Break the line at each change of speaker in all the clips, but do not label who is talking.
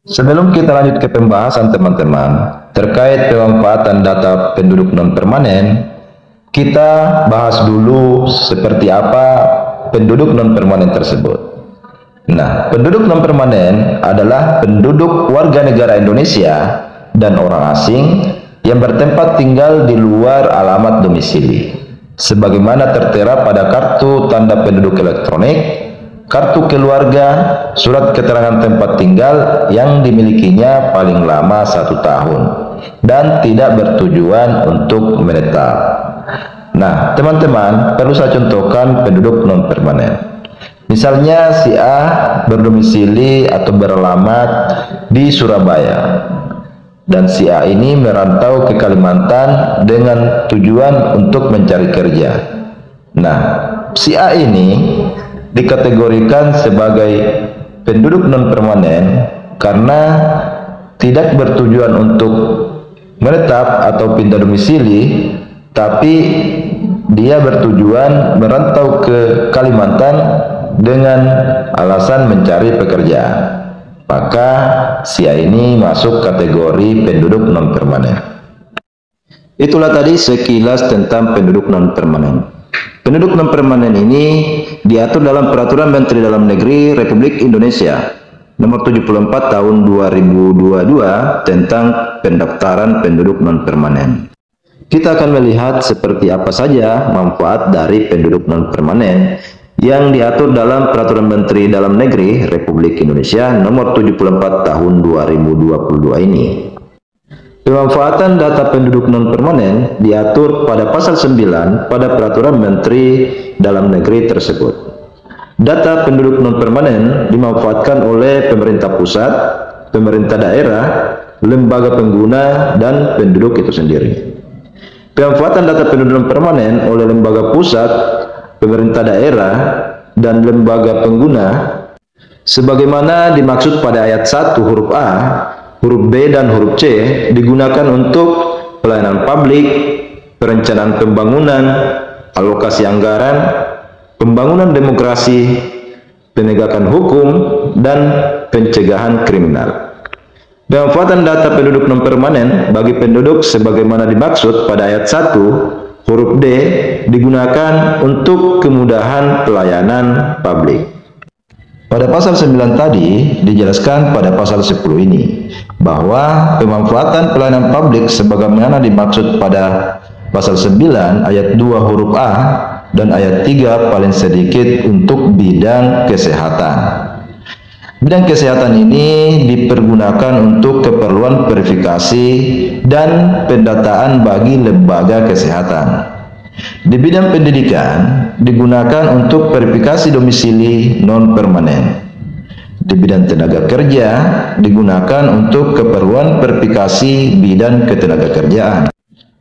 Sebelum kita lanjut ke pembahasan teman-teman terkait pemanfaatan data penduduk non-permanen, kita bahas dulu seperti apa penduduk non-permanen tersebut. Nah, penduduk non-permanen adalah penduduk warga negara Indonesia dan orang asing yang bertempat tinggal di luar alamat domisili, sebagaimana tertera pada kartu tanda penduduk elektronik, kartu keluarga, surat keterangan tempat tinggal yang dimilikinya paling lama 1 tahun dan tidak bertujuan untuk menetap. Nah, teman-teman, perlu saya contohkan penduduk non-permanen. Misalnya si A berdomisili atau beralamat di Surabaya dan si A ini merantau ke Kalimantan dengan tujuan untuk mencari kerja. Nah, si A ini dikategorikan sebagai penduduk non-permanen karena tidak bertujuan untuk menetap atau pindah domisili, tapi dia bertujuan merantau ke Kalimantan dengan alasan mencari pekerjaan. Maka si A ini masuk kategori penduduk non-permanen. Itulah tadi sekilas tentang penduduk non-permanen. Penduduk non-permanen ini diatur dalam Peraturan Menteri Dalam Negeri Republik Indonesia Nomor 74 Tahun 2022 tentang pendaftaran penduduk non-permanen. Kita akan melihat seperti apa saja manfaat dari penduduk non-permanen yang diatur dalam Peraturan Menteri Dalam Negeri Republik Indonesia Nomor 74 Tahun 2022 ini. Pemanfaatan data penduduk non-permanen diatur pada pasal 9 pada Peraturan Menteri Dalam Negeri tersebut. Data penduduk non-permanen dimanfaatkan oleh pemerintah pusat, pemerintah daerah, lembaga pengguna, dan penduduk itu sendiri. Pemanfaatan data penduduk non-permanen oleh lembaga pusat, pemerintah daerah, dan lembaga pengguna sebagaimana dimaksud pada ayat 1 huruf A, huruf B dan huruf C digunakan untuk pelayanan publik, perencanaan pembangunan, alokasi anggaran, pembangunan demokrasi, penegakan hukum, dan pencegahan kriminal. Pemanfaatan data penduduk non-permanen bagi penduduk sebagaimana dimaksud pada ayat 1 huruf D digunakan untuk kemudahan pelayanan publik. Pada pasal 9 tadi dijelaskan pada pasal 10 ini bahwa pemanfaatan pelayanan publik sebagaimana dimaksud pada pasal 9 ayat 2 huruf A dan ayat 3 paling sedikit untuk bidang kesehatan. Bidang kesehatan ini dipergunakan untuk keperluan verifikasi dan pendataan bagi lembaga kesehatan. Di bidang pendidikan digunakan untuk verifikasi domisili non-permanen. Di bidang tenaga kerja digunakan untuk keperluan verifikasi bidang ketenagakerjaan.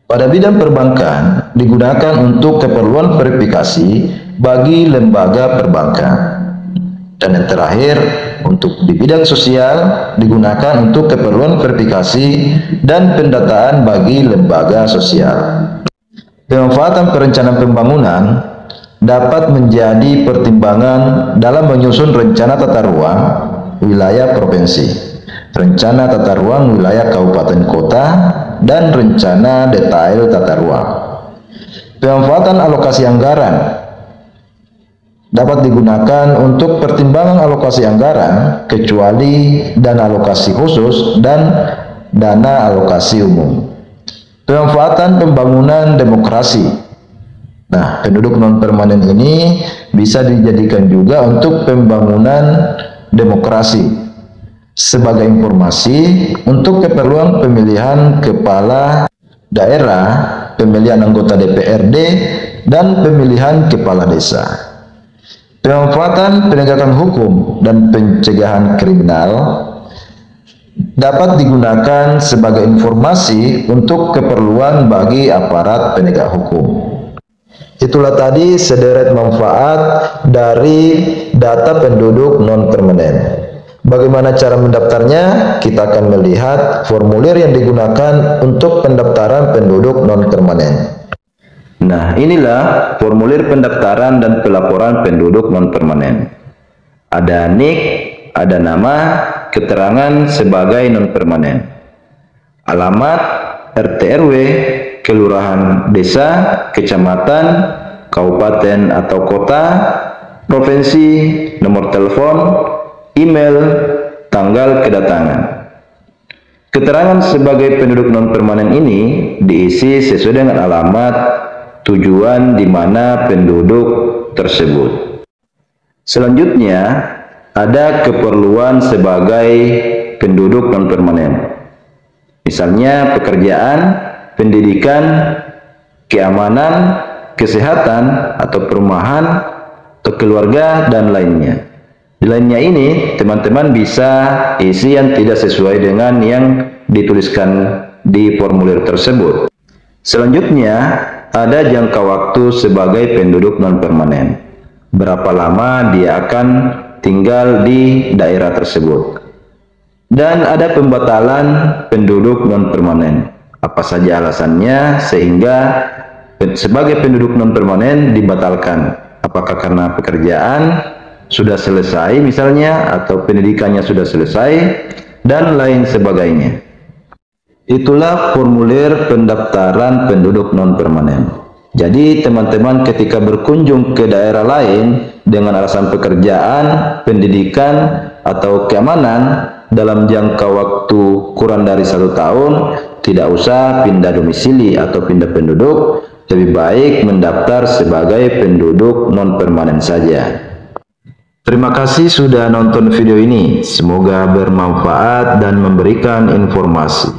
Pada bidang perbankan digunakan untuk keperluan verifikasi bagi lembaga perbankan. Dan yang terakhir, untuk di bidang sosial digunakan untuk keperluan verifikasi dan pendataan bagi lembaga sosial. Pemanfaatan perencanaan pembangunan dapat menjadi pertimbangan dalam menyusun rencana tata ruang wilayah provinsi, rencana tata ruang wilayah kabupaten kota, dan rencana detail tata ruang. Pemanfaatan alokasi anggaran dapat digunakan untuk pertimbangan alokasi anggaran kecuali dana alokasi khusus dan dana alokasi umum. Pemanfaatan pembangunan demokrasi. Nah, penduduk non-permanen ini bisa dijadikan juga untuk pembangunan demokrasi sebagai informasi untuk keperluan pemilihan kepala daerah, pemilihan anggota DPRD, dan pemilihan kepala desa. Pemanfaatan penegakan hukum dan pencegahan kriminal dapat digunakan sebagai informasi untuk keperluan bagi aparat penegak hukum. Itulah tadi sederet manfaat dari data penduduk non-permanen. Bagaimana cara mendaftarnya? Kita akan melihat formulir yang digunakan untuk pendaftaran penduduk non-permanen. Nah, inilah formulir pendaftaran dan pelaporan penduduk non-permanen. Ada NIK, ada nama, keterangan sebagai non-permanen. Alamat, RT RW, kelurahan, desa, kecamatan, kabupaten atau kota, provinsi, nomor telepon, email, tanggal kedatangan. Keterangan sebagai penduduk non-permanen ini diisi sesuai dengan alamat tujuan di mana penduduk tersebut. Selanjutnya, ada keperluan sebagai penduduk non-permanen. Misalnya pekerjaan, pendidikan, keamanan, kesehatan atau perumahan, atau keluarga, dan lainnya. Di lainnya ini, teman-teman bisa isi yang tidak sesuai dengan yang dituliskan di formulir tersebut. Selanjutnya, ada jangka waktu sebagai penduduk non-permanen. Berapa lama dia akan tinggal di daerah tersebut. Dan ada pembatalan penduduk non-permanen. Apa saja alasannya sehingga sebagai penduduk non-permanen dibatalkan? Apakah karena pekerjaan sudah selesai misalnya, atau pendidikannya sudah selesai, dan lain sebagainya. Itulah formulir pendaftaran penduduk non-permanen. Jadi teman-teman ketika berkunjung ke daerah lain dengan alasan pekerjaan, pendidikan, atau keamanan dalam jangka waktu kurang dari 1 tahun, tidak usah pindah domisili atau pindah penduduk, lebih baik mendaftar sebagai penduduk non-permanen saja. Terima kasih sudah nonton video ini. Semoga bermanfaat dan memberikan informasi.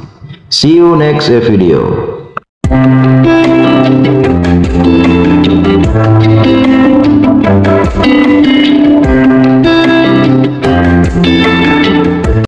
See you next video.